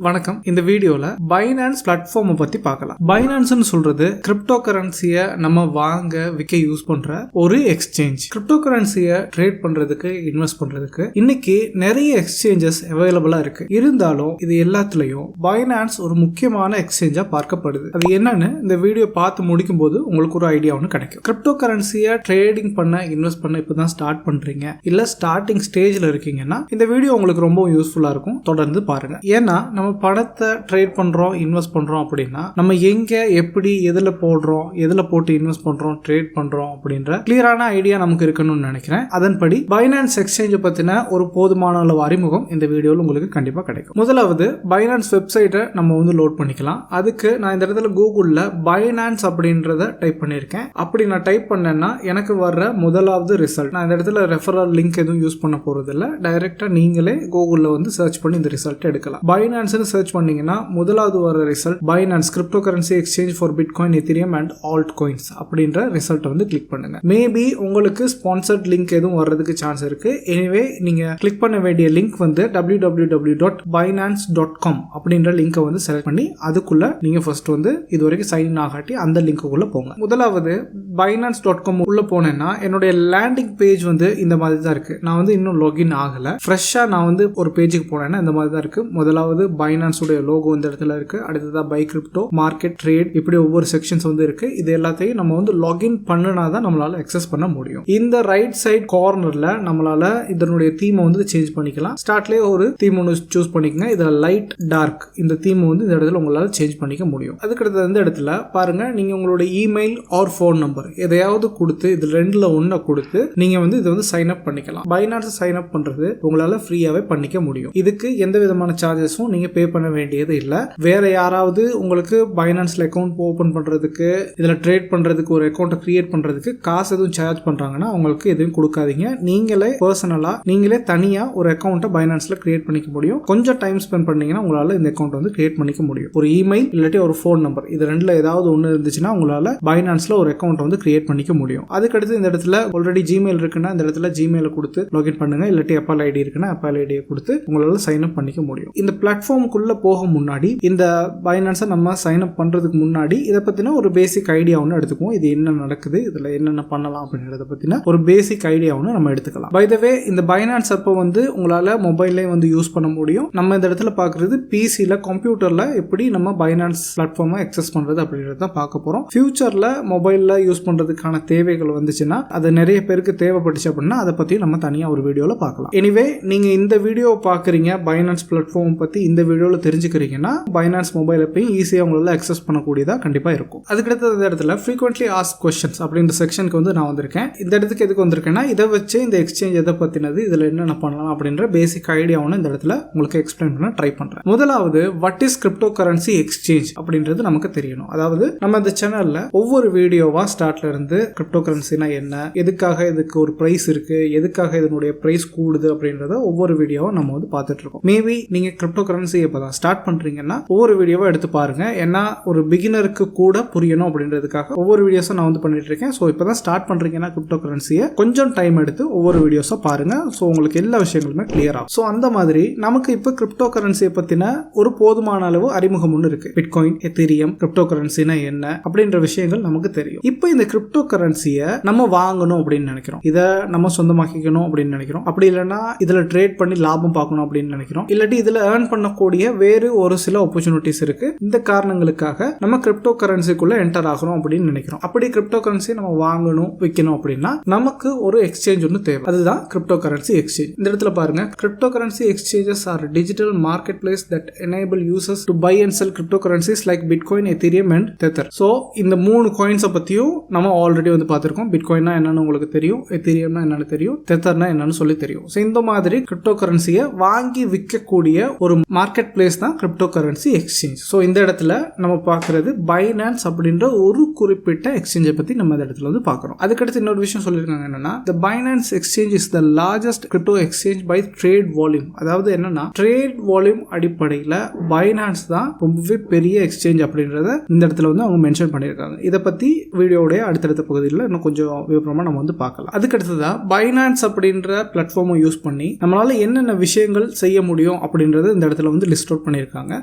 வணக்கம். இந்த வீடியோல பைனான்ஸ் பிளாட்ஃபார்மை பத்தி பார்க்கலாம். பைனான்ஸ்னு சொல்றது கிரிப்டோ கரன்சியை நம்ம வாங்க விற்க யூஸ் பண்ற ஒரு எக்ஸ்சேஞ்ச். கிரிப்டோ கரன்சியை ட்ரேட் பண்றதுக்கு இன்வெஸ்ட் பண்றதுக்கு இன்னைக்கு நிறைய எக்ஸ்சேஞ்சஸ் அவைலபிளா இருக்கு. இருந்தாலும் இது எல்லாத்துலயும் பைனான்ஸ் ஒரு முக்கியமான எக்ஸ்சேஞ்சா பார்க்கப்படுது. அது என்னன்னு இந்த வீடியோ பார்த்து முடிக்கும் போது உங்களுக்கு ஒரு ஐடியா ஒன்று கிடைக்கும். கிரிப்டோ கரன்சியை ட்ரேடிங் பண்ண இன்வெஸ்ட் பண்ண இப்பதான் ஸ்டார்ட் பண்றீங்க, இல்ல ஸ்டார்டிங் ஸ்டேஜ்ல இருக்கீங்கன்னா இந்த வீடியோ உங்களுக்கு ரொம்ப யூஸ்ஃபுல்லா இருக்கும். தொடர்ந்து பாருங்க. ஏன்னா நம்ம பணத்தை ட்ரேட் பண்றோம், இன்வெஸ்ட் பண்றோம் அப்படின்னா நம்ம எங்க எப்படி எதுல போடுறோம், எதுல போட்டு இன்வெஸ்ட் பண்றோம், ட்ரேட் பண்றோம் அப்படின்ற கிளியரான ஐடியா நமக்கு இருக்கணும்னு நினைக்கிறேன். அதன்படி பைனான்ஸ் எக்ஸ்சேஞ்ச் பத்தின ஒரு போதுமான அளவு அறிமுகம் இந்த வீடியோல உங்களுக்கு கண்டிப்பா கிடைக்கும். முதலாவது பைனான்ஸ் வெப்சைட்டை நம்ம லோட் பண்ணிக்கலாம். அதுக்கு நான் இந்த இடத்துல கூகுள்ல பைனான்ஸ் அப்படின்றத டைப் பண்ணியிருக்கேன். அப்படி நான் டைப் பண்ணேன்னா எனக்கு வர்ற முதலாவது ரிசல்ட். நான் இந்த இடத்துல ரெஃபரல் லிங்க் எதுவும் யூஸ் பண்ண போறது இல்லை. டைரக்டா நீங்களே கூகுள்ல சர்ச் பண்ணி இந்த ரிசல்ட் எடுக்கலாம். பைனான்ஸ் சர்ச் பண்ணீங்கன்னா முதலாவது வர result finance crypto currency exchange for bitcoin, ethereum and alt coins அப்படின்ற ரிசல்ட் கிளிக் பண்ணுங்க. மேபி உங்களுக்கு ஸ்பான்சர்ட் லிங்க் எதுவும் வர்றதுக்கு சான்ஸ் இருக்கு. எனிவே நீங்க கிளிக் பண்ண வேண்டிய லிங்க் www.binance.com அப்படின்ற லிங்கை செலக்ட் பண்ணி அதுக்குள்ள நீங்க ஃபர்ஸ்ட் இது வரைக்கும் சைன் ஆகாட்டி அந்த லிங்க்குள்ள போங்க. முதலாவது binance.com உள்ள போனேன்னா என்னுடைய லேண்டிங் பேஜ் இந்த மாதிரி தான் இருக்கு. நான் இன்னும் லாகின் ஆகல. ஃப்ரெஷ்ஷா நான் ஒரு பேஜுக்கு போனேன்னா இந்த மாதிரி தான் இருக்கு. முதலாவது பைனான்ஸ் உடைய லோகோ இந்த இடத்துல இருக்கு. அடுத்ததா பை கிரிப்டோ, மார்க்கெட், ட்ரேட், இப்படி ஒவ்வொரு செக்ஷன்ஸ் இருக்கு. இது எல்லாத்தையும் நம்ம லாகின் பண்ணனாதான் நம்மளால அக்சஸ் பண்ண முடியும். இந்த ரைட் சைட் கார்னர்ல நம்மளால இதனுடைய தீமை சேஞ்ச் பண்ணிக்கலாம். ஸ்டார்ட்லயே ஒரு தீம் ஒன்று சூஸ் பண்ணிக்கங்க. இதுல லைட், டார்க் இந்த தீம் இந்த இடத்துல உங்களால சேஞ்ச் பண்ணிக்க முடியும். அதுக்கடுத்து இந்த இடத்துல பாருங்க, நீங்க உங்களோட இமெயில் ஆர் போன் நம்பர் எதையாவது கொடுத்து இது ரெண்டுல ஒன்ன கொடுத்து நீங்க இதை சைன் அப் பண்ணிக்கலாம். பைனான்ஸ் சைன் அப் பண்றது உங்களால ஃப்ரீயாவே பண்ணிக்க முடியும். இதுக்கு எந்த விதமான சார்ஜஸும் நீங்க பே பண்ண வேண்டியது இல்ல. வேற யாராவது உங்களுக்கு பைனான்ஸ்ல அக்கவுண்ட் ஓபன் பண்றதுக்கு, இதுல ட்ரேட் பண்றதுக்கு, ஒரு அக்கவுண்ட் கிரியேட் பண்றதுக்கு காசு எதுவும் சார்ஜ் பண்றாங்கன்னா உங்களுக்கு எதுவும் கொடுக்காதீங்க. நீங்களே பர்சனலா நீங்களே தனியா ஒரு அக்கவுண்ட்டை பைனான்ஸ்ல கிரியேட் பண்ணிக்க முடியும். கொஞ்சம் டைம் ஸ்பெண்ட் பண்ணீங்கன்னா உங்களால இந்த அக்கவுண்ட் கிரியேட் பண்ணிக்க முடியும். ஒரு இமெயில் இல்லாட்டி ஒரு போன் நம்பர் இது ரெண்டுல ஏதாவது ஒன்னு இருந்துச்சுன்னா உங்களால பைனான்ஸ்ல ஒரு அக்கவுண்ட் கிரியேட் பண்ணிக்க முடியும். அதுக்கடுத்து இந்த இடத்துல ஆல்ரெடி ஜிமெயில் இருக்குன்னா இந்த இடத்துல ஜிமெயில் கொடுத்து லாகின் பண்ணுங்க. இல்லாட்டி அப்பால் ஐடி இருக்குன்னா அப்பால் ஐடியை கொடுத்து உங்களால சைன் அப் பண்ணிக்க முடியும். இந்த பிளாட்ஃபார்முக்குள்ள போக முன்னாடி, இந்த பைனான்ஸை நம்ம சைன் அப் பண்றதுக்கு முன்னாடி இதை பத்தின ஒரு பேசிக் ஐடியா ஒன்று எடுத்துக்குவோம். இது என்ன நடக்குது, இதுல என்னென்ன பண்ணலாம் அப்படின்றத பத்தின ஒரு பேசிக் ஐடியா ஒன்று நம்ம எடுத்துக்கலாம். பை த வே, இந்த பைனான்ஸ் அப்போ உங்களால மொபைல்ல யூஸ் பண்ண முடியும். நம்ம இந்த இடத்துல பாக்குறது பிசில, கம்ப்யூட்டர்ல எப்படி நம்ம பைனான்ஸ் பிளாட்ஃபார்மை அக்சஸ் பண்றது அப்படின்றத பார்க்க போறோம். ஃபியூச்சர்ல மொபைல்ல யூஸ் பண்றதுக்கான தேவைகள் வந்துச்சுன்னா, அது நிறைய பேருக்கு தேவைப்பட்டுச்சு அப்படின்னா அதை பத்தி நம்ம தனியா ஒரு வீடியோல பார்க்கலாம். எனிவே, நீங்க இந்த வீடியோ பாக்குறீங்க, பைனான்ஸ் பிளாட்ஃபார்ம் பத்தி இந்த வீடியோல தெரிஞ்சுக்கிறீங்கன்னா பைனான்ஸ் மொபைல் ஆப்பையும் ஈஸியாக உங்களால் அக்சஸ் பண்ணக்கூடியதா கண்டிப்பாக இருக்கும். அதுக்கடுத்த இந்த இடத்துல ஃப்ரீக்வென்ட்லி ஆஸ்க் கொஸ்டின்ஸ் அப்படின்ற செக்ஷனுக்கு நான் வந்திருக்கேன். இந்த இடத்துக்கு எதுக்கு வந்திருக்கேன்னா, இதை வச்சு இந்த எக்ஸ்சேஞ்ச் எதை பற்றினது, இதில் என்னென்ன பண்ணலாம் அப்படின்ற பேசிக் ஐடியாவும் இந்த இடத்துல உங்களுக்கு எக்ஸ்பிளைன் பண்ண ட்ரை பண்ணுறேன். முதலாவது, what is crypto currency exchange அப்படின்றது நமக்கு தெரியணும். அதாவது நம்ம இந்த சேனலில் ஒவ்வொரு வீடியோவா ஸ்டார்ட்ல இருந்து கிரிப்டோ கரன்சினா என்ன, எதுக்காக இதுக்கு ஒரு பிரைஸ் இருக்கு, எதுக்காக இதனுடைய பிரைஸ் கூடுது அப்படின்றத ஒவ்வொரு வீடியோவா நம்ம பார்த்துட்டு இருக்கோம். மேபி நீங்க கிரிப்டோ கரன்சி இப்பதான் ஸ்டார்ட் பண்றீங்கன்னா ஒவ்வொரு வீடியோவை எடுத்து பாருங்க. ஏன்னா ஒரு பிகினருக்கு கூட புரியணும் அப்படின்றதுக்காக ஒவ்வொரு வீடியோஸும் நான் பண்ணிட்டு இருக்கேன். ஸோ இப்பதான் ஸ்டார்ட் பண்றீங்கன்னா கிரிப்டோ கரன்சியை கொஞ்சம் டைம் எடுத்து ஒவ்வொரு வீடியோஸை பாருங்க. ஸோ உங்களுக்கு எல்லா விஷயங்களுமே கிளியர் ஆகும். ஸோ அந்த மாதிரி நமக்கு இப்போ கிரிப்டோ கரன்சியை பத்தின ஒரு போதுமான அளவு அறிமுகம் ஒன்று இருக்கு. பிட்காயின், எத்தீரியம், கிரிப்டோ கரன்சினா என்ன அப்படின்ற விஷயங்கள் நமக்கு தெரியும். இப்போ இந்த கிரிப்டோ கரன்சியை நம்ம வாங்கணும் அப்படின்னு நினைக்கிறோம், இதை நம்ம சொந்தமாக்கிக்கணும் அப்படின்னு நினைக்கிறோம். அப்படி இல்லைன்னா இதுல ட்ரேட் பண்ணி லாபம் பார்க்கணும் அப்படின்னு நினைக்கிறோம். இல்லாட்டி இதுல ஏர்ன் பண்ணக்கூடிய வேறு ஒரு சில ஆப்பர்ச்சுனிட்டிஸ் இருக்கு. இந்த காரணங்களுக்காக நம்ம கிரிப்டோ கரன்சிக்குள்ள என்டர் ஆகணும் அப்படின்னு நினைக்கிறோம். அப்படி கிரிப்டோ கரன்சி நம்ம வாங்கணும், விற்கணும் அப்படின்னா நமக்கு ஒரு எக்ஸ்சேஞ்ச் ஒன்று தேவை. அதுதான் கிரிப்டோ கரன்சி எக்ஸ்சேஞ்ச். இந்த இடத்துல பாருங்க, crypto currency exchanges are digital market place that enable users to buy and sell crypto currencies like bitcoin, ethereum and tether. So இந்த 3 காயின்ஸை பத்தியும் நம்ம ஆல்ரெடி பார்த்திருக்கோம். பிட்காயின்னா என்னன்னு உங்களுக்கு தெரியும், எத்தீரியம்னா என்னன்னு தெரியும், தெத்தர்னா என்னன்னு சொல்லி தெரியும். ஸோ இந்த மாதிரி கிரிப்டோ கரன்சியை வாங்கி விற்கக்கூடிய ஒரு மார்க்கெட் மார்க்கெட் பிளேஸ் தான் கிரிப்டோ கரன்சி எக்ஸ்சேஞ்ச். ஸோ இந்த இடத்துல நம்ம பார்க்கறது பைனான்ஸ் அப்படின்ற ஒரு குறிப்பிட்ட எக்ஸ்சேஞ்சை பத்தி நம்ம இந்த இடத்துல வந்து பார்க்குறோம். அதுக்கடுத்து இன்னொரு விஷயம் சொல்லியிருக்காங்க என்னன்னா, the Binance exchange is the largest crypto exchange by trade volume. அதாவது என்னன்னா ட்ரேட் வால்யூம் அடிப்படையில் பைனான்ஸ் தான் ரொம்பவே பெரிய எக்ஸ்சேஞ்ச் அப்படின்றத இந்த இடத்துல வந்து அவங்க மென்ஷன் பண்ணியிருக்காங்க. இதை பத்தி வீடியோடைய அடுத்தடுத்த பகுதியில் இன்னும் கொஞ்சம் விவரமா நம்ம வந்து பார்க்கலாம். அதுக்கடுத்ததான் பைனான்ஸ் அப்படின்ற பிளாட்ஃபார்மை யூஸ் பண்ணி நம்மளால என்னென்ன விஷயங்கள் செய்ய முடியும் அப்படின்றத இந்த இடத்துல வந்து லிஸ்ட் அவுட் பண்ணியிருக்காங்க.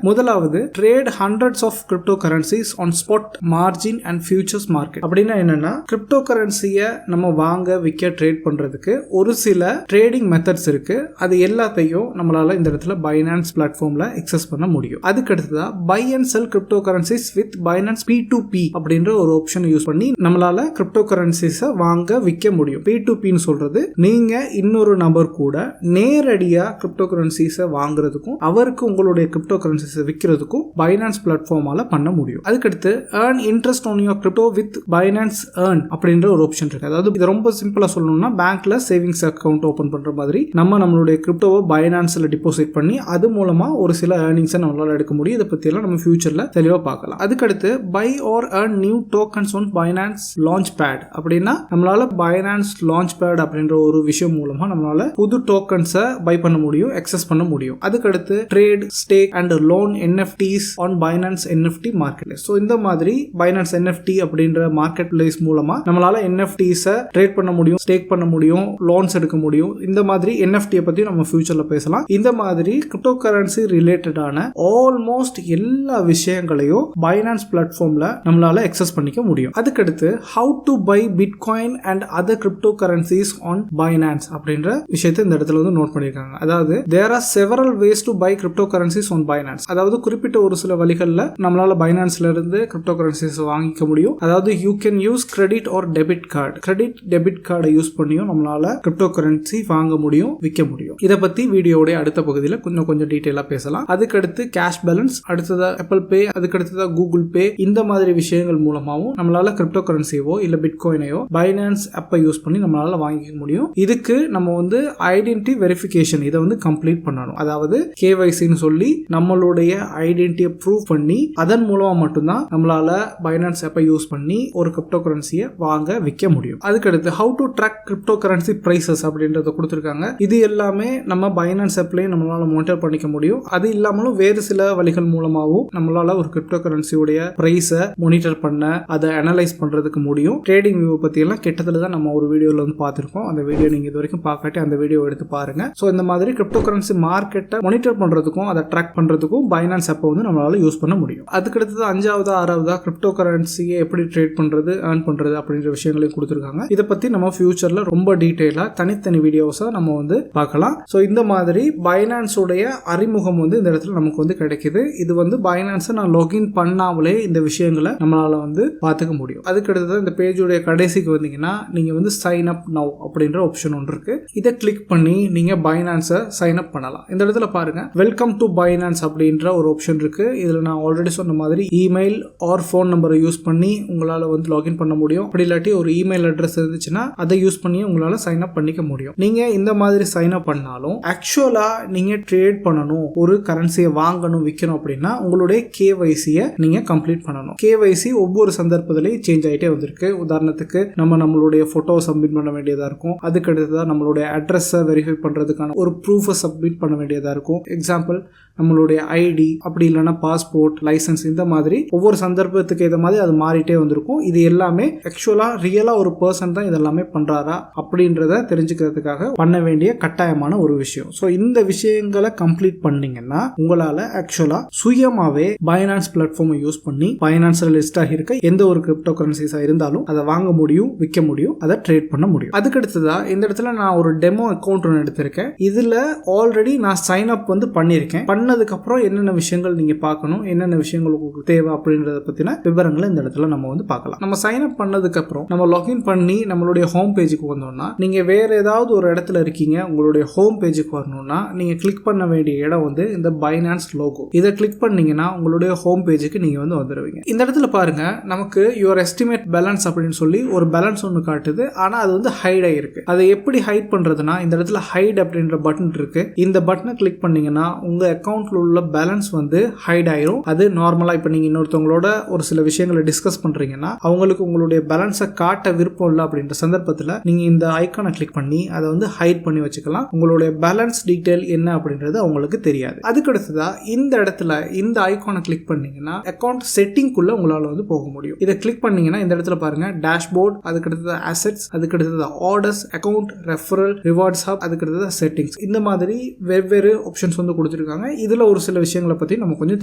முதலாவது trade hundreds of cryptocurrencies on spot margin and futures market. அப்படின்னா என்னன்னா கிரிப்டோ கரன்சியை நம்ம வாங்க விற்க ட்ரேட் பண்றதுக்கு ஒரு சில ட்ரேடிங் மெத்தட்ஸ் இருக்கு. அது எல்லாத்தையும் நம்மளால இந்த இடத்துல பைனான்ஸ் பிளாட்ஃபார்ம்ல எக்ஸஸ் பண்ண முடியும். அதுக்கு அடுத்ததா buy and sell crypto currencies with Binance P2P அப்படின்ற ஒரு ஆப்ஷன் யூஸ் பண்ணி நம்மளால கிரிப்டோ கரன்சிஸை வாங்க விற்க முடியும். P2Pன்னு சொல்றது நீங்க இன்னொரு நபர் கூட நேரடியா கிரிப்டோ கரன்சிஸை வாங்குறதுக்கும் அவருக்கு உங்களுடைய கிரிப்டோ கரன்சிஸை விற்கிறதுக்கும் பைனான்ஸ் பிளாட்ஃபார்மால பண்ண முடியும். அதுக்கடுத்து earn interest on your crypto with Binance Earn அப்படின்ற ஒரு ஆப்ஷன் இருக்கு. அதாவது இது ரொம்ப சிம்பிளா சொல்லணும்னா பேங்க்ல சேவிங்ஸ் அக்கௌண்ட் ஓபன் பண்ற மாதிரி நம்மளுடைய கிரிப்டோவை பைனான்ஸ்ல டிபாசிட் பண்ணி அது மூலமா ஒரு சில ஏர்னிங்ஸை நம்மளால எடுக்க முடியும். இதை பத்தி எல்லாம் நம்ம ஃபியூச்சர்ல தெளிவா பார்க்கலாம். அதுக்கடுத்து buy or earn new tokens on Binance launchpad. அப்படின்னா நம்மளால பைனான்ஸ் லான்ச் பேட் அப்படின்ற ஒரு விஷயம் மூலமா நம்மளால புது டோக்கன்ஸை பை பண்ண முடியும், எக்ஸஸ் பண்ண முடியும். அதுக்கடுத்து trade, stack and loan NFTs on finance NFT market place. So இந்த மாதிரி பைனான்ஸ் NFT அப்படின்ற மார்க்கெட் பிளேஸ் மூலமா நம்மளால NFTஸை ட்ரேட் பண்ண முடியும், ஸ்டேக் பண்ண முடியும், லோன்ஸ் எடுக்க முடியும். இந்த மாதிரி NFT பத்தி நம்ம ஃபியூச்சர்ல பேசலாம். இந்த மாதிரி கிரிப்டோ கரன்சி ரிலேட்டடான ஆல்மோஸ்ட் எல்லா விஷயங்களையும் பைனான்ஸ் பிளாட்ஃபார்ம்ல நம்மளால எக்ஸஸ் பண்ணிக்க முடியும். அதுக்கடுத்து how to buy bitcoin and other cryptocurrencies on Binance அப்படின்ற விஷயத்தை இந்த இடத்துல வந்து நோட் பண்ணிருக்காங்க. அதாவது there are several ways to buy cryptocurrencies on Binance. அதாவது குறிப்பிட்ட ஒரு சில வழிகள்ல நம்மளால பைனான்ஸ்ல இருந்து கிரிப்டோ கரன்சிஸ் வாங்கிக்க முடியும். அதாவது you can use credit or debit card. Credit debit கார்டை யூஸ் பண்ணியும் நம்மளால கிரிப்டோ கரன்சி வாங்க முடியும், விற்க முடியும். இதை பத்தி வீடியோட அடுத்த பகுதியில் கொஞ்சம் டீடைலா பேசலாம். அதுக்கடுத்து கேஷ் பேலன்ஸ், அடுத்ததா ஆப்பிள் பே, அதுக்கடுத்ததா கூகுள் பே, இந்த மாதிரி விஷயங்கள் மூலமாவும் நம்மளால கிரிப்டோ கரன்சியோ இல்ல பிட்காயினையோ பைனான்ஸ் ஆப்பை யூஸ் பண்ணி நம்மளால வாங்கிக்க முடியும். இதுக்கு நம்ம வந்து ஐடென்டிட்டி வெரிஃபிகேஷன் இதை வந்து கம்ப்ளீட் பண்ணணும். அதாவது KYCன்னு சொல்லி நம்மளுடைய ஐடென்டிட்டியை ப்ரூவ் பண்ணி அதன் மூலமா மட்டும்தான் நம்மளால பைனான்ஸ் ஆப்பை யூஸ் பண்ணி ஒரு கிரிப்டோ கரன்சியை வாங்க விற்க முடியும். அதுக்கடுத்து how to track cryptocurrency prices அப்படின்றத கொடுத்திருக்காங்க. இது எல்லாமே நம்ம பைனான்ஸ் ஆப்லயே நம்மளால மானிட்டர் பண்ணிக்க முடியும். அது இல்லாமலும் வேறு சில வழிகள் மூலமாகவும் நம்மளால ஒரு கிரிப்டோ கரன்சியோடைய பிரைஸை மானிட்டர் பண்ண, அதை அனலைஸ் பண்றதுக்கு முடியும். ட்ரேடிங் வியூ பத்தி எல்லாம் கிட்டத்தட்ட தான் நம்ம ஒரு வீடியோல வந்து பார்த்திருக்கோம். அந்த வீடியோ நீங்க இது வரைக்கும் பார்க்காட்டி அந்த வீடியோ எடுத்து பாருங்க. ஸோ இந்த மாதிரி கிரிப்டோ கரன்சி மார்க்கெட்டை மானிட்டர் பண்றதுக்கும் அதை ட்ராக் பண்றதுக்கும் பைனான்ஸ் ஆப்பை வந்து நம்மளால யூஸ் பண்ண முடியும். அதுக்கடுத்து 5வது 6வதா கிரிப்டோ கரன்சியை எப்படி ட்ரேட் பண்றது, ஏர்ன் பண்றது அப்படின்ற விஷயங்களையும் கொடுத்திருக்காங்க. இதை பத்தி நம்ம ஃபியூச்சர்ல ரொம்ப டீடைலா தனித்தனி வீடியோஸை நம்ம வந்து பார்க்கலாம். ஸோ இந்த மாதிரி பைனான்ஸோடைய அறிமுகம் வந்து இந்த இடத்துல நமக்கு வந்து கிடைக்குது. இது வந்து பைனான்ஸை நான் லாகின் பண்ணாமலே இந்த விஷயங்களை நம்மளால வந்து பார்த்துக்க முடியும். அதுக்கடுத்து இந்த பேஜோடைய கடைசிக்கு வந்தீங்கன்னா நீங்க வந்து சைன் அப் நவ் அப்படின்ற ஆப்ஷன் ஒன்று இருக்கு. இதை கிளிக் பண்ணி நீங்க பைனான்ஸை சைன் அப் பண்ணலாம். இந்த இடத்துல பாருங்க வெல்கம் டு பைனான்ஸ் அப்படின்ற ஒரு ஆப்ஷன் இருக்கு. இதுல நான் ஆல்ரெடி சொன்ன மாதிரி இமெயில் ஆர் ஃபோன் நம்பரை யூஸ் பண்ணி உங்களால வந்து லாகின் பண்ண முடியும். அப்படி இல்லாட்டி ஒரு இமெயில் அட்ரஸ் இருந்துச்சுன்னா அதை யூஸ் பண்ணி உங்களால சைன் அப் பண்ணிக்க முடியும். நீங்க இந்த மாதிரி சைன் அப் பண்ணாலும் ஆக்சுவலா நீங்க ட்ரேட் பண்ணணும், ஒரு கரன்சியை வாங்கணும், விற்கணும் அப்படின்னா உங்களுடைய KYCயை நீங்க கம்ப்ளீட் பண்ணணும். KYC ஒவ்வொரு சந்தர்ப்பத்திலையும் சேஞ்ச் ஆகிட்டே வந்திருக்கு. உதாரணத்துக்கு நம்மளுடைய போட்டோ சப்மிட் பண்ண வேண்டியதா இருக்கும். அதுக்கு அடுத்ததான் நம்மளுடைய அட்ரஸை வெரிஃபை பண்றதுக்கான ஒரு ப்ரூஃபை சப்மிட் பண்ண வேண்டியதா இருக்கும். எக்ஸாம்பிள் நம்மளுடைய ID, அப்படி இல்லைன்னா பாஸ்போர்ட், லைசன்ஸ், இந்த மாதிரி ஒவ்வொரு சந்தர்ப்பத்துக்கு ஏற்ற மாதிரி அது மாறிட்டே வந்திருக்கும். இது எல்லாமே ஆக்சுவலா ரியலா ஒரு பர்சன் தான் இதெல்லாமே பண்றாரா அப்படின்றத தெரிஞ்சுக்கிறதுக்காக பண்ண வேண்டிய கட்டாயமான ஒரு விஷயம். ஸோ இந்த விஷயங்களை கம்ப்ளீட் பண்ணீங்கன்னா உங்களால ஆக்சுவலா சுயமாவே பைனான்ஸ் பிளாட்ஃபார்மை யூஸ் பண்ணி பைனான்ஸ்ல லிஸ்ட் ஆகியிருக்க எந்த ஒரு கிரிப்டோ கரன்சிஸா இருந்தாலும் அதை வாங்க முடியும், விற்க முடியும், அதை ட்ரேட் பண்ண முடியும். அதுக்கடுத்ததா இந்த இடத்துல நான் ஒரு டெமோ அக்கௌண்ட் ஒன்று எடுத்திருக்கேன். இதுல ஆல்ரெடி நான் சைன் அப் வந்து பண்ணியிருக்கேன். பண்ணதுக்கு அப்புறம் என்னென்ன விஷயங்கள் நீங்க பார்க்கணும், என்னென்ன விஷயங்கள் உங்களுக்கு தேவை அப்படின்றத பத்தின விவரங்களை இந்த இடத்துல நம்ம வந்து பார்க்கலாம். நம்ம சைன் அப் பண்ணதுக்கு அப்புறம் நம்ம லாகின் பண்ணி நம்மளுடைய ஹோம் பேஜுக்கு வந்தோம்னா, நீங்க வேற ஏதாவது ஒரு இடத்துல இருக்கீங்க, உங்களுடைய ஹோம் பேஜுக்கு வரணும்னா நீங்க கிளிக் பண்ண வேண்டிய இடம் வந்து இந்த பைனான்ஸ் லோகோ. இதை கிளிக் பண்ணீங்கன்னா உங்களுடைய ஹோம் பேஜுக்கு நீங்க வந்து வந்துடுவீங்க. இந்த இடத்துல பாருங்க நமக்கு யுவர் எஸ்டிமேட் பேலன்ஸ் அப்படின்னு சொல்லி ஒரு பேலன்ஸ் ஒன்று காட்டுது. ஆனா அது வந்து ஹைட் ஆயிருக்கு. அதை எப்படி ஹைட் பண்றதுன்னா இந்த இடத்துல ஹைட் அப்படின்ற பட்டன் இருக்கு. இந்த பட்டனை கிளிக் பண்ணீங்கன்னா உங்க அக்கௌண்ட்ல உள்ள பேலன்ஸ் வந்து ஹைட் ஆயிரும். அது நார்மலா இப்ப நீங்க இன்னொருத்தவங்களோட ஒரு சில விஷயங்களை டிஸ்கஸ் பண்றீங்கன்னா அவங்களுக்கு உங்களுடைய பேலன்ஸை காட்ட விருப்பம் இல்லை அப்படின்ற சந்தர்ப்பத்தில் நீங்க இந்த ஐக்கானை கிளிக் பண்ணி அதை வந்து ஹைட் பண்ணி வச்சுக்கலாம். உங்களுடைய பேலன்ஸ் டீடைல் என்ன அப்படின்றது அவங்களுக்கு தெரியாது. அதுக்கு அடுத்ததா இந்த இடத்துல இந்த ஐக்கானை கிளிக் பண்ணீங்கன்னா அக்கௌண்ட் செட்டிங்குள்ள உங்களால வந்து போக முடியும். இதை கிளிக் பண்ணீங்கன்னா இந்த இடத்துல பாருங்க டேஷ்போர்ட், அதுக்கு அடுத்தது அசெட்ஸ், அதுக்கு அடுத்தது orders, account, referral, rewards hub, அதுக்கு அடுத்தது செட்டிங்ஸ். இந்த மாதிரி வெவ்வேறு ஆப்ஷன்ஸ் வந்து கொடுத்திருக்காங்க. இதுல ஒரு சில விஷயங்களை பத்தி நம்ம கொஞ்சம்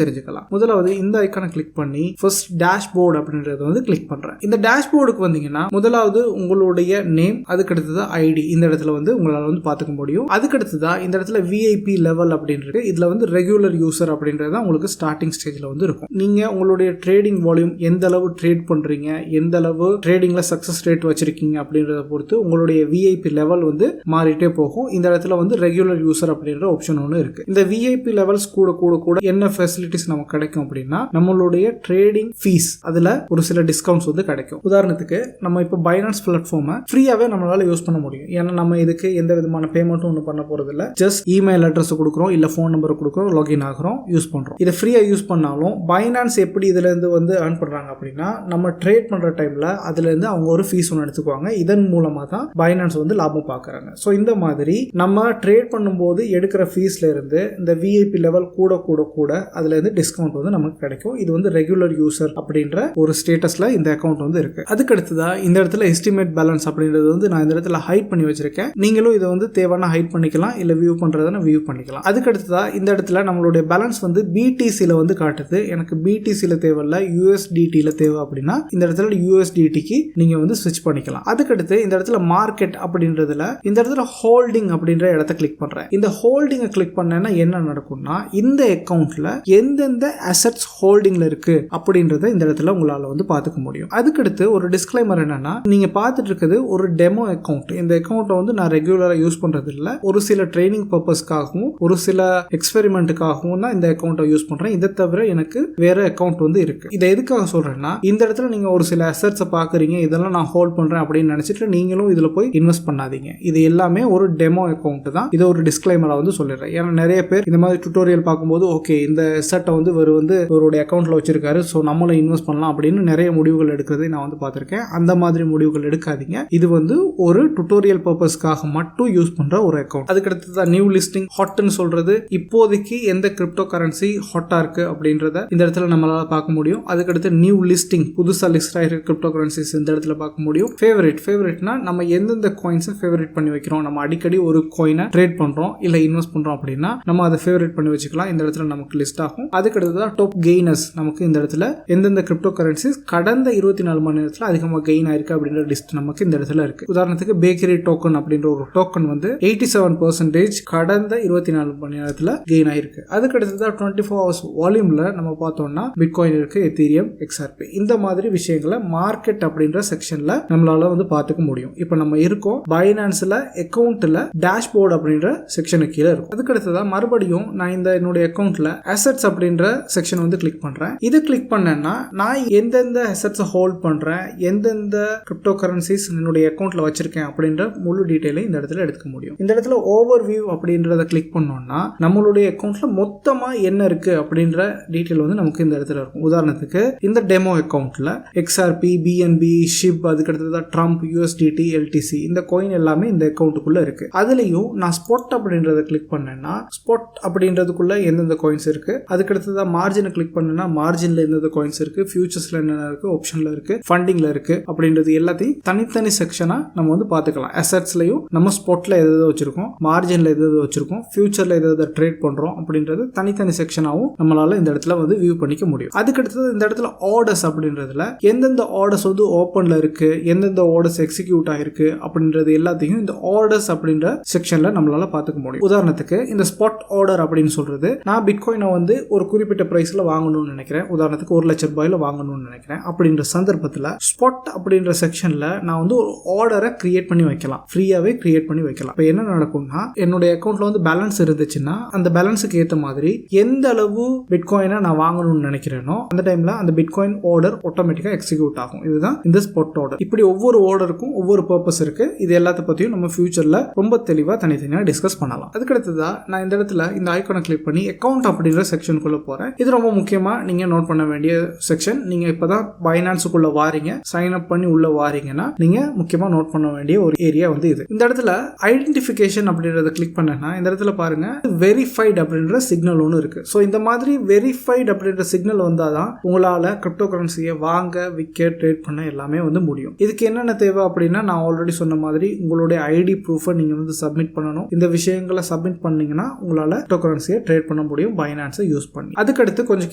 தெரிஞ்சுக்கலாம். முதலாவது இந்த ஐக்கானை கிளிக் பண்ணி ஃபர்ஸ்ட் டேஷ்போர்ட் அப்படின்றத வந்து கிளிக் பண்றேன். இந்த டேஷ்போர்டுக்கு வந்தீங்கன்னா முதலாவது உங்களுடைய நேம், அதுக்கு அடுத்தது ஐடி இந்த இடத்துல வந்து உங்களால வந்து பாத்துக்க முடியும். அதுக்கு அடுத்ததா இந்த இடத்துல விஐபி லெவல் அப்படின்றது, இதுல வந்து ரெகுலர் யூசர் அப்படின்றது உங்களுக்கு ஸ்டார்டிங் ஸ்டேஜ்ல வந்து இருக்கும். நீங்க உங்களுடைய ட்ரேடிங் வால்யூம் எந்த அளவு ட்ரேட் பண்றீங்க, எந்த அளவு ட்ரேடிங்ல சக்சஸ் ரேட் வச்சிருக்கீங்க அப்படின்றத பொறுத்து உங்களுடைய விஐபி லெவல் வந்து மாறிட்டே போகும். இந்த இடத்துல வந்து ரெகுலர் யூசர் அப்படின்ற ஆப்ஷன் ஒன்று இருக்கு. இந்த விஐபி லெவல்ஸ் கூட கூட கூட என்ன ஃபெசிலிட்டிஸ் நமக்கு கிடைக்கும் அப்படின்னா நம்மளுடைய ட்ரேடிங் ஃபீஸ் அதுல ஒரு சில டிஸ்கவுண்ட்ஸ் வந்து கிடைக்கும். உதாரணத்துக்கு நம்ம இப்போ பைனான்ஸ் பிளாட்ஃபார்மை ஃப்ரீயாவே நம்மளால யூஸ் பண்ண முடியும். ஏன்னா நம்ம இதுக்கு எந்த விதமான பேமெண்ட்டும் ஒன்றும் பண்ண போறது இல்லை. ஜஸ்ட் இமெயில் அட்ரஸ் கொடுக்குறோம், இல்ல ஃபோன் நம்பர் கொடுக்குறோம், லாகின் ஆகிறோம், யூஸ் பண்றோம். இதை ஃப்ரீயா யூஸ் பண்ணாலும் பைனான்ஸ் எப்படி இதுல இருந்து வந்து earn பண்றாங்க அப்படின்னா நம்ம ட்ரேட் பண்ற டைம்ல அதுல இருந்து அவங்க ஒரு ஃபீஸ் ஒன்று எடுத்துக்குவாங்க. இதன் மூலமா தான் பைனான்ஸ் வந்து லாபம் பார்க்கறாங்க. ஸோ இந்த மாதிரி நம்ம ட்ரேட் பண்ணும்போது எடுக்கிற ஃபீஸ்ல இருந்து இந்த விஐபி லெவல் கூட கூட கூட அதுல இருந்து டிஸ்கவுண்ட் வந்து நமக்கு கிடைக்கும். இது வந்து ரெகுலர் யூசர் அப்படின்ற ஒரு ஸ்டேட்டஸ்ல இந்த அக்கௌண்ட் வந்து இருக்கு. அதுக்கு அடுத்ததா இந்த இடத்துல எஸ்டிமேட் பேலன்ஸ் அப்படின்றது வந்து நான் இந்த இடத்துல ஹைட் பண்ணி வச்சிருக்கேன். நீங்களும் இதை வந்து தேவையான ஹைட் பண்ணிக்கலாம், இல்ல வியூ பண்றதுனா வியூ பண்ணிக்கலாம். அதுக்கு அடுத்ததா இந்த இடத்துல நம்மளுடைய பேலன்ஸ் வந்து பிடிசில வந்து காட்டுது. எனக்கு பிடிசில தேவையில்ல, யூஎஸ்டிடில தேவை அப்படின்னா இந்த இடத்துல யூஎஸ்டிடிக்கு நீங்க வந்து ஸ்விட்ச் பண்ணிக்கலாம். அதுக்கு அடுத்து இந்த இடத்துல மார்க்கெட் அப்படின்றதுல இந்த இடத்துல ஹோல்டிங் அப்படின்ற இடத்த கிளிக் பண்றேன். இந்த ஹோல்டிங்கை கிளிக் பண்ணேன்னா என்ன நடக்கும்னா இந்த அக்கௌண்ட்ல எந்தெந்த அசெட்ஸ் ஹோல்டிங்ல இருக்கு அப்படின்றத இந்த இடத்துல உங்களால வந்து பாத்துக்க முடியும். அதுக்கடுத்து ஒரு டிஸ்க்ளைமர் என்னன்னா நீங்க பார்த்துட்டு இருக்கிறது ஒரு டெமோ அக்கௌண்ட். இந்த அக்கௌண்ட்டை வந்து நான் ரெகுலரா யூஸ் பண்றது இல்ல. ஒரு சில ட்ரைனிங் பர்பஸ்க்காகவும் ஒரு சில எக்ஸ்பெரிமெண்ட்டுக்காகவும் தான் இந்த அக்கௌண்ட்டை யூஸ் பண்றேன். இதை தவிர எனக்கு வேற அக்கௌண்ட் வந்து இருக்கு. இதை எதுக்காக சொல்றேன்னா இந்த இடத்துல நீங்க ஒரு சில அசெட்ஸை பாக்குறீங்க, இதெல்லாம் நான் ஹோல்ட் பண்றேன் அப்படின்னு நினைச்சிட்டு நீங்களும் இதுல போய் இன்வெஸ்ட் பண்ணாதீங்க. இது எல்லாமே ஒரு டெமோ அக்கௌண்ட் தான். இதை ஒரு டிஸ்க்ளைமரா வந்து சொல்லிடுறேன். ஏன்னா நிறைய பேர் இந்த மாதிரி டுட்டோரியல் பார்க்கும்போது ஓகே இந்த அசெட்டை வந்து இவர் வந்து அவருடைய அக்கௌண்ட்ல வச்சிருக்காரு, ஸோ நம்மளும் இன்வெஸ்ட் பண்ணலாம் அப்படின்னு நிறைய முடிவுகள் எடுக்கிறதை நான் வந்து பார்த்திருக்கேன். அந்த மாதிரி முடிவுகள் எடுக்காதீங்க. இது வந்து ஒரு டுட்டோரியல் பர்பஸ்க்காக மட்டும் யூஸ் பண்ற ஒரு அக்கௌண்ட். அதுக்கடுத்து நியூ லிஸ்டிங் ஹாட்னு சொல்றது இப்போதைக்கு எந்த கிரிப்டோ கரன்சி ஹாட்டா இருக்கு அப்படின்றத இந்த இடத்துல நம்மளால பார்க்க முடியும். அதுக்கடுத்து நியூ லிஸ்டிங் புதுசா லிஸ்ட் ஆகிற கிரிப்டோ கரன்சிஸ் இந்த இடத்துல பார்க்க முடியும். ஃபேவரட்னா நம்ம எந்தெந்த காயின்ஸை ஃபேவரட் பண்ணி வைக்கிறோம், நம்ம அடிக்கடி ஒரு காயினை ட்ரேட் பண்றோம் இல்ல இன்வெஸ்ட் பண்றோம் அப்படின்னா நம்ம அதை ஃபேவரட் பண்ணி வச்சுக்கலாம். இந்த இடத்துல நமக்கு லிஸ்ட் ஆகும். அதுக்கடுத்து டாப் கெய்னர்ஸ் நமக்கு இந்த இடத்துல எந்தெந்த கிரிப்டோ கரன்சிஸ் கடந்த 24 மணி நேரத்தில் அதிகமாக கெயின் ஆயிருக்கு அப்படின்ற லிஸ்ட் நமக்கு இந்த இடத்துல இருக்கு. உதாரணத்துக்கு பேக்கரி டோக்கன் அப்படின்ற ஒரு டோக்கன் வந்து 87% கடந்த 24 மணி நேரத்தில் கெயின் ஆயிருக்கு. அதுக்கடுத்து 24 hours வால்யூம்ல நம்ம பார்த்தோம்னா பிட்காயின் இருக்கு, எத்தீரியம், எக்ஸ்ஆர்பி. இந்த மாதிரி விஷயங்களை மார்க்கெட் அப்படின்ற செக்ஷன்ல நம்மளால வந்து பார்த்துக்க முடியும். இப்போ நம்ம இருக்கோம் பைனான்ஸ்ல அக்கௌண்ட்ல டேஷ்போர்ட் அப்படின்ற செக்ஷனுக்கு கீழே இருக்கும். அதுக்கடுத்ததான் மறுபடியும் நான் இந்த என்னுடைய அக்கௌண்ட்ல அசெட்ஸ் அப்படின்ற செக்ஷன் வந்து கிளிக் பண்றேன். இதை கிளிக் பண்ணேன்னா நான் எந்தெந்த அசெட்ஸ் ஹோல்ட் பண்றேன், எந்தெந்த கிரிப்டோ கரன்சிஸ் என்னுடைய அக்கௌண்ட்ல வச்சிருக்கேன் அப்படின்ற முழு டீடைலை இந்த இடத்துல எடுத்துக்க முடியும். இந்த இடத்துல ஓவர் வியூ அப்படின்றத கிளிக் பண்ணோம்னா நம்மளுடைய அக்கௌண்ட்ல மொத்தமா என்ன இருக்கு அப்படின்ற டீடைல் வந்து நமக்கு இந்த இடத்துல இருக்கும். உதாரணத்துக்கு இந்த டெமோ அக்கௌண்ட்ல எக்ஸ்ஆர்பி, பிஎன்பி, ஷிப், அதுக்கடுத்தது ட்ரம்ப், யூஎஸ்டிடி, எல்டிசி இந்த காயின் எல்லாமே இந்த அக்கௌண்ட்டுக்குள்ள இருக்கு. அதுலயும் நான் ஸ்பாட் அப்படின்றத கிளிக் பண்ணேன்னா ஸ்பாட் அப்படின்றதுக்குள்ள எந்தெந்த காயின்ஸ் இருக்கு, அதுக்கடுத்தது மார்ஜினை கிளிக் பண்ணேன்னா மார்ஜின்ல எந்தெந்த காயின்ஸ் இருக்கு, ஃபியூச்சர்ஸ்ல என்னென்ன இருக்கு, ஆப்ஷன்ல இருக்கு, ஃபண்டிங்ல இருக்கு அப்படின்றது எல்லாத்தையும் தனித்தனி செக்ஷனா நம்ம வந்து பார்த்துக்கலாம். அசெட்ஸ்லயும் நம்ம ஸ்பாட்ல எதாவது வச்சிருக்கோம், மார்ஜின்ல எதாவது வச்சிருக்கோம், ஃபியூச்சர்ல எதாவது ட்ரேட் பண்றோம் அப்படின்றது தனித்தனி செக்ஷனாவும் நம்மளால இந்த இடத்துல வந்து வியூ பண்ணிக்க முடியும். அதுக்கடுத்தது இந்த இடத்துல ஆர்டர்ஸ் அப்படின்றதுல எந்தெந்த ஆர்டர்ஸ் வந்து ஓப்பன்ல இருக்கு, எந்தெந்த ஆர்டர்ஸ் எக்ஸிக்யூட் ஆயிருக்கு அப்படின்றது எல்லாத்தையும் இந்த ஆர்டர்ஸ் அப்படின்ற செக்ஷன்ல நம்மளால பார்த்துக்க முடியும். உதாரணத்துக்கு இந்த ஸ்பாட் ஆர்டர் அப்படின்னு சொல்றது நான் பிட்காயினை வந்து ஒரு குறிப்பிட்ட பிரைஸ்ல வாங்கணும்னு நினைக்கிறேன். உதாரணத்துக்கு 1 லட்சம் ரூபாயில வாங்கணும்னு நினைக்கிறேன். அப்படின்ற சந்தர்ப்பத்தில் ஸ்பாட் அப்படின்ற செக்ஷன்ல நான் வந்து ஒரு ஆர்டரை கிரியேட் பண்ணி வைக்கலாம், ஃப்ரீயாவே கிரியேட் பண்ணி வைக்கலாம். இப்போ என்ன நடக்கும்னா என்னுடைய அக்கௌண்ட்ல வந்து பேலன்ஸ் இருந்துச்சுன்னா அந்த பேலன்ஸுக்கு ஏற்ற மாதிரி எந்த அளவு பிட்காயினை நான் வாங்கணும்னு நினைக்கிறேனோ அந்த டைம்ல அந்த பிட்காயின் ஆர்டர் ஆட்டோமேட்டிக்கா எக்ஸிக்யூட் ஆகும். இதுதான் இந்த ஸ்பாட் ஆர்டர். இப்படி ஒவ்வொரு ஆர்டருக்கும் ஒவ்வொரு பர்பஸ் இருக்கு. இது எல்லாத்த பத்தியும் நம்ம ஃபியூச்சர்ல ரொம்ப தெளிவா தனித்தனியா டிஸ்கஸ் பண்ணலாம். அதுக்கடுத்ததா நான் இந்த இடத்துல இந்த ஐகானை கிளிக் பண்ணி அக்கௌண்ட் அப்படின்ற செக்ஷனுக்குள்ள போறேன். இது ரொம்ப முக்கியமா நீங்க நோட் பண்ண வேண்டிய செக்ஷன். நீங்க இப்பதான் பைனான்ஸுக்குள்ள வாரீங்க, சைன் அப் பண்ணி உள்ள வாரீங்கன்னா நீங்க முக்கியமா நோட் பண்ண வேண்டிய ஒரு ஏரியா வந்து இது. இந்த இடத்துல ஐடென்டிஃபிகேஷன் அப்படின்றத கிளிக் பண்ணேன்னா இந்த இடத்துல பாருங்க வெரிஃபைட் அப்படின்ற சிக்னல் ஒன்று இருக்கு. ஸோ இந்த மாதிரி வெரிஃபைட் அப்படின்ற சிக்னல் வந்தாதான் உங்களால கிரிப்டோ கரன்சியை வாங்க, விற்க, ட்ரேட் பண்ண எல்லாமே வந்து முடியும். இதுக்கு என்னென்ன தேவை அப்படின்னா நான் ஆல்ரெடி சொன்ன மாதிரி உங்களுடைய ஐடி ப்ரூஃபை நீங்க வந்து சப்மிட் பண்ணணும். இந்த விஷயங்களை சப்மிட் பண்ணீங்கன்னா உங்களால கிரிப்டோ கரன்சியை ட்ரேட் பண்ண முடியும் பைனான்ஸை யூஸ் பண்ணி. அதுக்கடுத்து கொஞ்சம்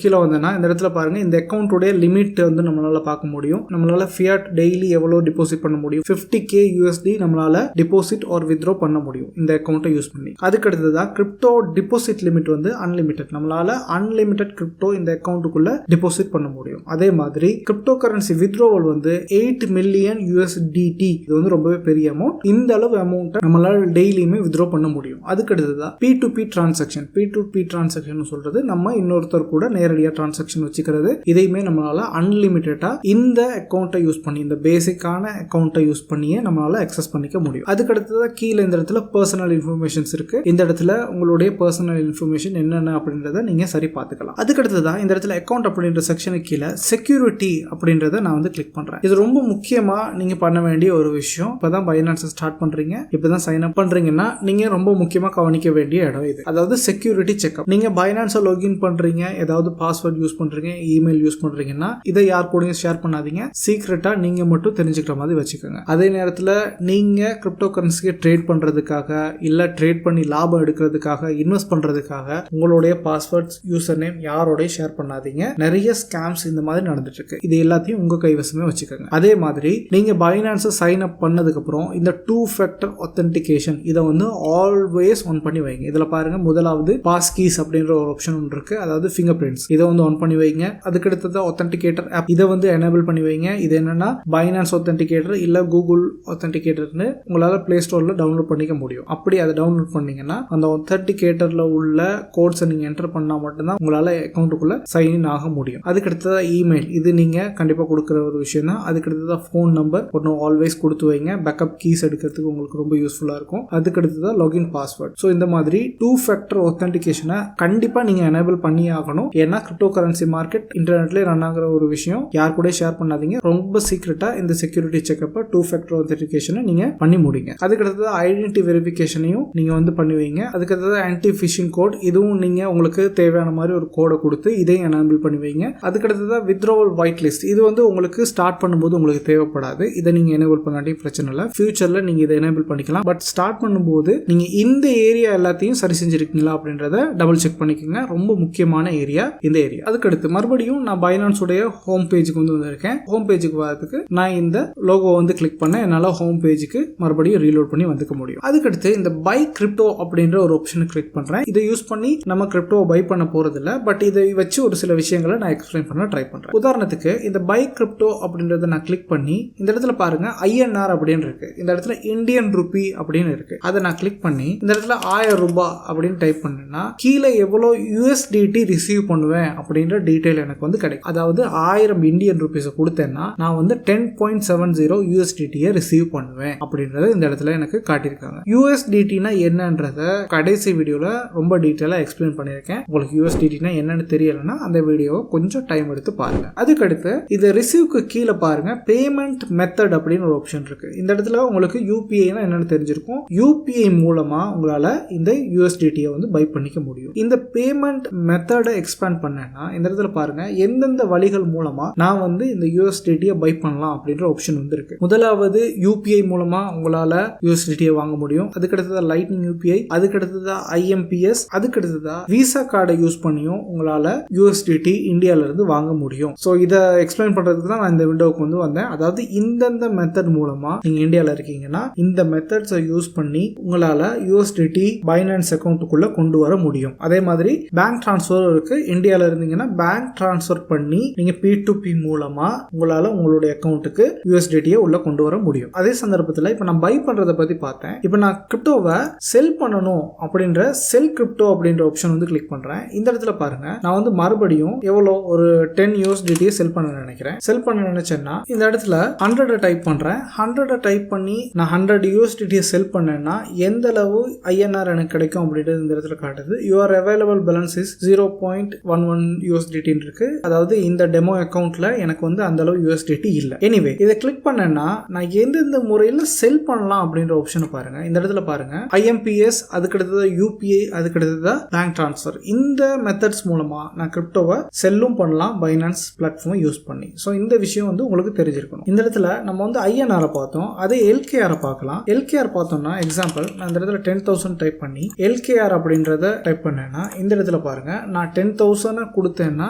கீழே வந்தேன்னா இந்த இடத்துல பாருங்க இந்த அக்கௌண்ட்டுடைய லிமிட் வந்து நம்மளால பார்க்க முடியும். நம்மளால ஃபியட் டெய்லி எவ்வளவு டிபாசிட் பண்ண முடியும், 50K USD நம்மளால டிபாசிட் ஆர் வித்ட்ரா பண்ண முடியும் இந்த அக்கௌண்ட்டை யூஸ் பண்ணி. அதுக்கடுத்து தான் கிரிப்டோ டிபாசிட் லிமிட் வந்து அன்லிமிட்டட். நம்மளால அன்லிமிட்டட் கிரிப்டோ இந்த அக்கௌண்ட்டுக்குள்ள டிபாசிட் பண்ண முடியும். அதே மாதிரி கிரிப்டோ கரன்சி வித்ட்ரோவல் வந்து 8 மில்லியன் USDT. இது வந்து ரொம்பவே பெரிய அமௌண்ட். இந்த அளவு அமௌண்ட் நம்மளால டெய்லியுமே வித்ட்ரா பண்ண முடியும். அதுக்கடுத்து தான் P2P டிரான்சாக்ஷன். P2P டிரான்சாக்ஷன் சொல்றது நம்ம இன்னொருத்தர் கூட நேரடியா டிரான்சாக்ஷன் வச்சுக்கிறது. இதையுமே நம்மளால அன்லிமிட்டடா இந்த அக்கௌண்ட்டை யூஸ் பண்ணி, இந்த பேசிக்கான அக்கௌண்ட்டை யூஸ் பண்ணியே நம்மளால அக்சஸ் பண்ணிக்க முடியும். அதுக்கடுத்து தான் கீழே இந்த இடத்துல பர்சனல் இன்ஃபர்மேஷன்ஸ் இருக்கு. இந்த இடத்துல உங்களுடைய பர்சனல் இன்ஃபர்மேஷன் என்னென்ன அப்படின்றத நீங்க சரி பார்த்துக்கலாம். அதுக்கடுத்து தான் இந்த இடத்துல அக்கௌண்ட் அப்படின்ற செக்ஷனுக்கு கீழே செக்யூரிட்டி அப்படின்றத நான் வந்து கிளிக் பண்றேன். இது ரொம்ப முக்கியமா நீங்க பண்ண வேண்டிய ஒரு விஷயம். இப்பதான் பைனான்ஸ் ஸ்டார்ட் பண்றீங்க, இப்பதான் சைன் அப் பண்றீங்கன்னா நீங்க ரொம்ப முக்கியமா கவனிக்க வேண்டிய இடம் இது. அதாவது செக்யூரிட்டி செக்அப். நீங்க பைனான்ஸை லாகின் பண்றீங்க, ஏதாவது பாஸ்வேர்ட் யூஸ் பண்றீங்க, இமெயில் யூஸ் பண்றீங்கன்னா இதை யார் கூடயும் ஷேர் பண்ணாதீங்க. சீக்ரெட்டா நீங்க மட்டும் தெரிஞ்சுக்கிற மாதிரி வச்சுக்கோங்க. அதே நேரத்தில் நீங்க கிரிப்டோ கரன்சியை ட்ரேட் பண்றதுக்காக, இல்ல ட்ரேட் பண்ணி லாபம் எடுக்கிறதுக்காக, இன்வெஸ்ட் பண்றதுக்காக உங்களுடைய பாஸ்வேர்ட்ஸ், யூசர் நேம் யாரோடய ஷேர் பண்ணாதீங்க. நிறைய ஸ்கேம்ஸ் இந்த மாதிரி நடந்துட்டு இருக்கு. இது எல்லாத்தையும் உங்க கைவசமே வச்சுக்கோங்க. அதே மாதிரி நீங்க பைனான்ஸை சைன் அப் பண்ணதுக்கு அப்புறம் இந்த 2 ஃபேக்டர் ஆத்தென்டிகேஷன் இதை வந்து ஆல்வேஸ் ஆன் பண்ணி வைங்க. இதுல பாருங்க முதலாவது பாஸ் கீஸ் அப்படின்ற ஒரு ஆப்ஷன் ஒன்று இருக்கு. அதாவது ஃபிங்கர் பிரிண்ட்ஸ் இதை வந்து ஆன் பண்ணி வைங்க. அதுக்கடுத்தது ஆத்தென்டிகேட்டர் ஆப் இதை வந்து எனேபிள் பண்ணி வைங்க. இது என்னன்னா பைனான்ஸ் ஆத்தென்டிகேட்டர் இல்ல கூகுள் ஆத்தென்டிகேட்டர்னு உங்களால பிளே ஸ்டோர்ல டவுன்லோட் பண்ணிக்க முடியும். அப்படி அதை டவுன்லோட் பண்ணீங்கன்னா அந்த ஆத்தென்டிகேட்டர்ல உள்ள கோட்ஸை நீங்க என்டர் பண்ணா மட்டும்தான் உங்களால அக்கௌண்ட்டுக்குள்ள சைன் இன் ஆக முடியும். அதுக்கடுத்ததா இமெயில், இது நீங்க கண்டிப்பா கொடுக்குற ஒரு விஷயம் தான். அதுக்கடுத்ததா ஃபோன் நம்பர் ஒன்று ஆல்வேஸ் கொடுத்து வைங்க. பேக்கப் கீஸ் எடுக்கிறதுக்கு உங்களுக்கு ரொம்ப யூஸ்ஃபுல்லா இருக்கும். அதுக்கடுத்ததா லாகின் பாஸ்வேர்ட். ஸோ இந்த மாதிரி 2 ஃபேக்டர் ஆத்தென்டிகேஷனை கண்டிப்பா நீங்க எனேபிள் பண்ணி ஆகணும். ஏன்னா கிரிப்டோ கரன்சி மார்க்கெட் இன்டர்நெட்ல ரன் ஆகிற ஒரு விஷயம். யார் கூட ஷேர் பண்ணாதீங்க. ரொம்ப சீக்ரெட்டா இந்த செக்யூரிட்டி செக்அப் 2 ஃபேக்டர் ஆத்தென்டிகேஷனை நீங்க பண்ணி முடிங்க. அதுக்கடுத்தது ஐடென்டிட்டி வெரிஃபிகேஷனையும் நீங்க வந்து பண்ணுவீங்க. அதுக்கடுத்தது ஆன்டி ஃபிஷிங் கோட், இதுவும் நீங்க உங்களுக்கு தேவையான மாதிரி ஒரு கோடை கொடுத்து இதையும் எனேபிள் பண்ணுவீங்க. அதுக்கடுத்தது வித்ட்ரோவல் ஒயிட் லிஸ்ட், இது வந்து உங்களுக்கு ஸ்டார்ட் பண்ணும்போது உங்களுக்கு தேவைப்படாது. இதை நீங்க எனேபிள் பண்ணாட்டி பிரச்சனை இல்லை. ஃபியூச்சர்ல நீங்க இதை எனேபிள் பண்ணிக்கலாம். பட் ஸ்டார்ட் பண்ணும்போது நீங்க இந்த ஏரியா எல்லாத்தையும் சரி செஞ்சிருக்கீங்களா அப்படின்றத டபுள் செக் பண்ணிக்கோங்க. ரொம்ப முக்கியமான ஏரியா இந்த ஏரியா. அதுக்கடுத்து மறுபடியும் நான் பைனான்ஸ் உடைய ஹோம் பேஜுக்கு வந்து வந்திருக்கேன். ஹோம் பேஜுக்கு வரதுக்கு நான் இந்த லோகோ வந்து கிளிக் பண்ண என்னால ஹோம் பேஜுக்கு மறுபடியும் ரீலோட் பண்ணி வந்துக்க முடியும். அதுக்கடுத்து இந்த பை கிரிப்டோ அப்படின்ற ஒரு ஆப்ஷனை கிளிக் பண்றேன். இதை யூஸ் பண்ணி நம்ம கிரிப்டோ பை பண்ண போறது இல்ல. பட் இதை வச்சு ஒரு சில விஷயங்களை நான் எக்ஸ்பிளைன் பண்ண ட்ரை பண்றேன். உதாரணத்துக்கு இந்த பை கிரிப்டோ அப்படின்றத நான் கிளிக் பண்ணி இந்த இடத்துல பாருங்க INR அப்படின்னு இருக்கு. இந்த இடத்துல இந்தியன் ருபி அப்படின்னு இருக்கு. அதை நான் கிளிக் பண்ணி இந்த இடத்துல 1000 ரூபாய் அப்படின்னு டைப் பண்ணேன்னா கீழே எவ்வளவு USDT ரிசீவ் பண்ணுவேன் அப்படின்ற டீடைல் எனக்கு வந்து கிடைக்கும். அதாவது 1000 இந்தியன் ருபீஸ் கொடுத்தேன்னா நான் வந்து 10.70 USDT ரிசீவ் பண்ணுவேன் அப்படின்றத இந்த இடத்துல எனக்கு காட்டியிருக்காங்க. USDT-னா என்னன்றத கடைசி வீடியோல ரொம்ப டீடைலா எக்ஸ்பிளைன் பண்ணியிருக்கேன். உங்களுக்கு USDT-னா என்னன்னு தெரியலன்னா அந்த வீடியோவை கொஞ்சம் டைம் எடுத்து பாருங்க. அதுக்கடுத்து இது ரிசீவ்க்கு கீழே பாருங்க பேமெண்ட் மெத்தட் அப்படின்னு ஒரு ஆப்ஷன் இருக்கு. இந்த இடத்துல உங்களுக்கு UPI-னா என்னன்னு தெரிஞ்சிருக்கும். UPI மூலமா உங்களால இந்த USDT-யை வந்து பை பண்ணிக்க முடியும். இந்த பேமெண்ட் மெத்தடை எக்ஸ்பேண்ட் பண்ணேன்னா இந்த இடத்துல பாருங்க எந்தெந்த வழிகள் மூலமா நான் வந்து இந்த USDT-யை பை பண்ணலாம் அப்படின்ற ஆப்ஷன் வந்து இருக்கு. முதலாவது UPI மூலமா உங்களால USDT-யை வாங்க முடியும். அதுக்கடுத்ததா லைட்னிங் UPI, அதுக்கடுத்ததா IMPS, அதுக்கடுத்ததா விசா கார்டை யூஸ் பண்ணியும் உங்களால USDT இந்தியால இருந்து வாங்க முடியும். ஸோ இதை எக்ஸ்பிளைன் பண்றதுக்கு தான் நான் இந்த விண்டோவுக்கு வந்து வந்தேன். அதாவது இந்தந்த மெத்தட் மூலமா நீங்க இந்தியால இருக்கீங்கன்னா இந்த மெத்தட்ஸை யூஸ் பண்ணி உங்களால USDT பைனான்ஸ் அக்கௌண்ட்டுக்குள்ள கொண்டு வர முடியும். அதே மாதிரி பேங்க் டிரான்ஸ்ஃபர் இருக்கு. இந்தியால இருந்தீங்கன்னா பேங்க் டிரான்ஸ்ஃபர் பண்ணி நீங்க P2P மூலமா உங்களால உங்களுடைய அக்கௌண்ட்டுக்கு USDT-யை உள்ள கொண்டு வர முடியும். அதே சந்தர்ப்பத்தில் இப்போ நான் பை பண்றதை பத்தி பார்த்தேன். இப்போ நான் கிரிப்டோவை செல் பண்ணணும் அப்படின்ற செல் கிரிப்டோ அப்படின்ற ஆப்ஷன் வந்து கிளிக் பண்றேன். இந்த இடத்துல பாருங்க நான் வந்து மறுபடியும் எவ்வளோ ஒரு 10 USDT செல் பண்ண நினைக்கிறேன். செல் பண்ண நினைச்சேன்னா இந்த இடத்துல 100 டைப் பண்றேன். 100 டைப் பண்ணி நான் 100 USDT செல் பண்ணேன்னா எந்த அளவு INR எனக்கு கிடைக்கும் அப்படின்றது இந்த இடத்துல காட்டுது your available balance is 0.11 USDT இருக்கு. அதாவது இந்த டெமோ அக்கௌண்ட்ல எனக்கு வந்து அந்த அளவு USDT இல்ல. எனிவே இதை கிளிக் பண்ணேன்னா நான் எந்தெந்த முறையில் செல் பண்ணலாம் அப்படின்ற ஆப்ஷனை பாருங்க. இந்த இடத்துல பாருங்க IMPS, அதுக்கு அடுத்தது UPI, அதுக்கு அடுத்தது பேங்க் டிரான்ஸ்ஃபர். இந்த மெத்தட்ஸ் மூலமா நான் கிரிப்டோவை செல்லும் பண்ணலாம் பைனான்ஸ் பிளாட்ஃபார்மை யூஸ் பண்ணி. ஸோ இந்த விஷயம் வந்து உங்களுக்கு தெரிஞ்சிருக்கணும். இந்த இடத்துல நம்ம வந்து INR பார்த்தோம், அதே LKR பார்க்கலாம். LKR பார்த்தோம்னா எக்ஸாம்பிள் நான் இந்த இடத்துல 10,000 டைப் பண்ணி LKR அப்படின்றத டைப் பண்ணேன்னா இந்த இடத்துல பாருங்க நான் 10,000 கொடுத்தேன்னா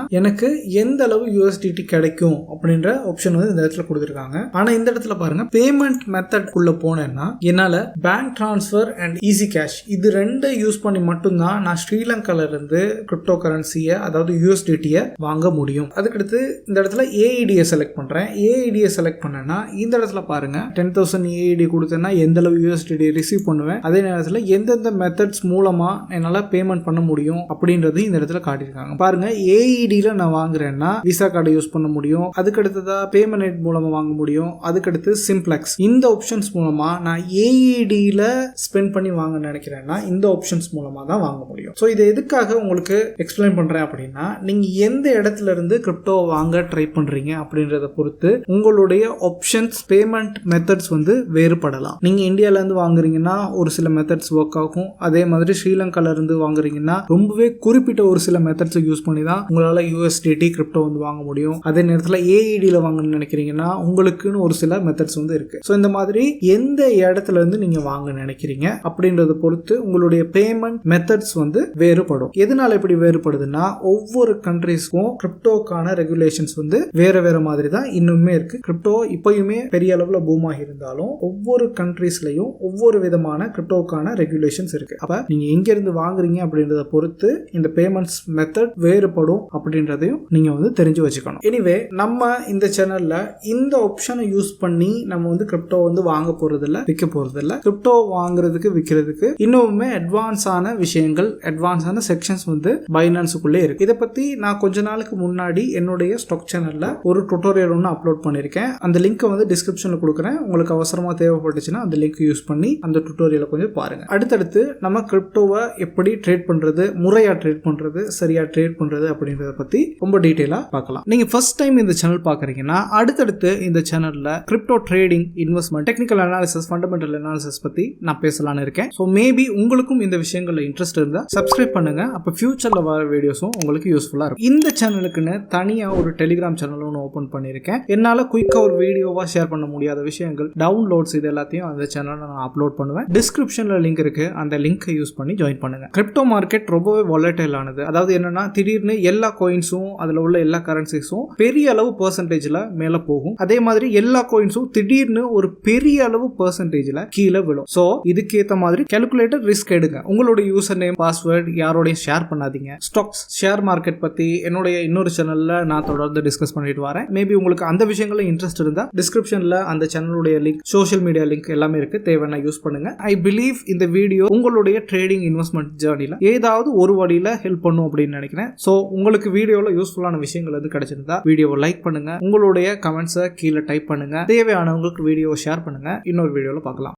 எனக்கு எந்த அளவு USDT கிடைக்கும் அப்படின்ற ஆப்ஷன் வந்து இந்த இடத்துல கொடுத்துருக்காங்க. ஆனா இந்த இடத்துல பாருங்க பேமெண்ட் மெத்தட் உள்ள போனேன்னா என்னால bank transfer and easy cash இது ரெண்டு யூஸ் பண்ணி மட்டும்தான் நான் ஸ்ரீலங்கால இருந்து கிரிப்டோ கரன்சியை அதாவது USDT வாங்க முடியும். அதுக்கடுத்து இந்த இடத்துல AED செலக்ட் பண்றேன். AED செலக்ட் பண்ணேன்னா இந்த இடத்துல பாருங்க 10,000 AED கொடுத்தேன்னா எந்த அளவு USDT ரிசீவ் பண்ணுவேன், அதே நேரத்தில் எந்தெந்த மெத்தட்ஸ் மூலமா என்னால பேமெண்ட் பண்ண முடியும் அப்படின்றது இந்த இடத்துல காட்டியிருக்காங்க. பாருங்க AEDல நான் வாங்குறேன்னா விசா கார்டு யூஸ் பண்ண முடியும், அதுக்கடுத்ததா பேமெண்ட் மூலமா வாங்க முடியும், அதுக்கடுத்து சிம்ப்ளெக்ஸ். இந்த ஆப்ஷன்ஸ் மூலமா நான் AEDல ஸ்பெண்ட் பண்ணி வாங்க நினைக்கிறேன்னா இந்த ஆப்ஷன்ஸ் மூலமா தான் வாங்க முடியும். ஸோ இதை எதுக்காக உங்களுக்கு எக்ஸ்பிளைன் பண்றேன் அப்படின்னா நீங்க எந்த இடத்துல இருந்து கிரிப்டோ வாங்க ட்ரை பண்றீங்க அப்படின்றத பொறுத்து உங்களுடைய ஆப்ஷன்ஸ் பேமெண்ட் மெத்தட்ஸ் வந்து வேறுபடலாம். நீங்க இந்தியால இருந்து வாங்குறீங்கன்னா ஒரு சில மெத்தட்ஸ் ஒர்க் ஆகும், அதே மாதிரி ஸ்ரீலங்கால இருந்து வாங்குறீங்கன்னா ரொம்பவே குறிப்பிட்ட ஒரு சில மெத்தட்ஸ் யூஸ் பண்ணி தான் உங்களால USDT கிரிப்டோ வந்து வாங்க முடியும். அதே நேரத்தில் AEDல வாங்கணும்னு நினைக்கிறீங்கன்னா உங்களுக்குன்னு ஒரு சில மெத்தட்ஸ் வந்து இருக்கு. ஸோ இந்த மாதிரி எந்த இடத்துல இருந்து நீங்க வாங்க நினைக்கிறீங்க அப்படின்றத பொறுத்து உங்களுடைய பேமெண்ட் மெத்தட்ஸ் வந்து வேறுபடும். எதனால இப்படி வேறுபடுதுன்னா ஒவ்வொரு கண்ட்ரீஸ்க்கும் கிரிப்டோக்கான ரெகுலேஷன்ஸ் வந்து வேற வேற மாதிரி தான் இன்னுமே இருக்கு. கிரிப்டோ இப்பயுமே பெரிய அளவுல பூம் ஆகி இருந்தாலும் ஒவ்வொரு கண்ட்ரீஸ்லயும் ஒவ்வொரு விதமான கிரிப்டோக்கான ரெகுலேஷன்ஸ் இருக்கு. அப்ப நீங்க எங்க இருந்து வாங்குறீங்க அப்படின்றத பொறுத்து இந்த பேமெண்ட்ஸ் மெத்தட் வேறுபடும் அப்படின்றதையும் நீங்க வந்து தெரிஞ்சு வச்சுக்கணும். எனிவே நம்ம இந்த சேனல்ல இந்த ஆப்ஷனை யூஸ் பண்ணி நம்ம வந்து கிரிப்டோ வந்து வாங்க போறது இல்ல, விற்க போறது இல்ல. கிரிப்டோ வாங்குறதுக்கு விற்கிறதுக்கு இன்னுமே அட்வான்ஸான விஷயங்கள், அட்வான்ஸான செக்ஷன்ஸ் வந்து பைனான்ஸுக்குள்ளே இருக்கு. இதை பத்தி நான் கொஞ்ச நாளுக்கு முன்னாடி என்னுடைய ஸ்டாக் சேனல்ல ஒரு டுட்டோரியல் ஒன்று அப்லோட் பண்ணிருக்கேன். அந்த லிங்க் வந்து டிஸ்கிரிப்ஷன்ல கொடுக்குறேன். உங்களுக்கு அவசரமா தேவைப்பட்டுச்சுன்னா அந்த லிங்க் யூஸ் பண்ணி அந்த டுட்டோரியலை கொஞ்சம் பாருங்க. அடுத்தடுத்து நம்ம கிரிப்டோவை எப்படி ட்ரேட் பண்றது, முறையா ட்ரேட் பண்றது, சரியா ட்ரேட் பண்றது அப்படின்றத பத்தி ரொம்ப டீடைலா பார்க்கலாம். நீங்க ஃபர்ஸ்ட் டைம் இந்த சேனல் பாக்குறீங்கன்னா அடுத்தடுத்து இந்த சேனல்ல crypto trading, investment, technical analysis, fundamental analysis பத்தி நான் பேசலாம்னு இருக்கேன். ஸோ மேபி உங்களுக்கும் இந்த விஷயங்கள்ல இன்ட்ரெஸ்ட் இருந்தா சப்ஸ்கிரைப் பண்ணுங்க. அப்ப ஃபியூச்சர்ல வர வீடியோஸும் உங்களுக்கு யூஸ்ஃபுல்லா இருக்கும். இந்த சேனலுக்குன்னு தனியா ஒரு டெலிகிராம் சேனல் ஒன்று ஓபன் பண்ணிருக்கேன். என்னால குயிக்கா ஒரு வீடியோவா ஷேர் பண்ண முடியாத விஷயங்கள், டவுன்லோட்ஸ், இது எல்லாத்தையும் அந்த சேனல்ல நான் அப்லோட் பண்ணுவேன். டிஸ்கிரிப்ஷன்ல லிங்க் இருக்கு, அந்த லிங்கை யூஸ் பண்ணி ஜாயின் பண்ணுங்க. கிரிப்டோ மார்க்கெட் ரொம்பவே வாலடைல் ஆனது. அதாவது என்னன்னா திடீர்னு எல்லா காயின்ஸும் அதுல உள்ள எல்லா கரன்சிஸும் பெரிய அளவு பெர்சன்டேஜ்ல மேல போகும், அதே மாதிரி எல்லா காயின்ஸும் திடீர்னு ஒரு பெரிய அளவு பெர்சன்டேஜ்ல கீழே விழும். சோ இதுக்கேற்ற மாதிரி கால்குலேட்டர் ரிஸ்க் எடுங்க. உங்களோட யூசர் நேம், பாஸ்வேர்ட் யாரோடையும் ஷேர் பண்ணாதீங்க. ஸ்டாக்ஸ், ஷேர் மார்க்கெட் பத்தி என்னுடைய இன்னொரு சேனல்ல நான் தொடர்ந்து டிஸ்கஸ் பண்ணிட்டு வரேன். மேபி உங்களுக்கு அந்த விஷயங்கள்ல இன்ட்ரெஸ்ட் இருந்தா டிஸ்கிரிப்ஷன்ல அந்த சேனலுடைய லிங்க், சோஷியல் மீடியா லிங்க் எல்லாமே இருக்கு, தேவையான யூஸ் பண்ணுங்க. ஐ பிலீவ் இந்த வீடியோ உங்களுடைய ட்ரேடிங், இன்வெஸ்ட்மெண்ட் ஜர்னில ஏதாவது ஒரு வழியில ஹெல்ப் பண்ணும் அப்படின்னு நினைக்கிறேன். சோ உங்களுக்கு வீடியோல யூஸ்ஃபுல்லான விஷயங்கள் வந்து கிடைச்சிருந்தா வீடியோவை லைக் பண்ணுங்க, உங்களுடைய கமெண்ட்ஸை கீழே டைப் பண்ணுங்க, தேவையானவங்களுக்கு வீடியோவை ஷேர் பண்ணுங்க. இன்னொரு வீடியோல பார்க்கலாம்.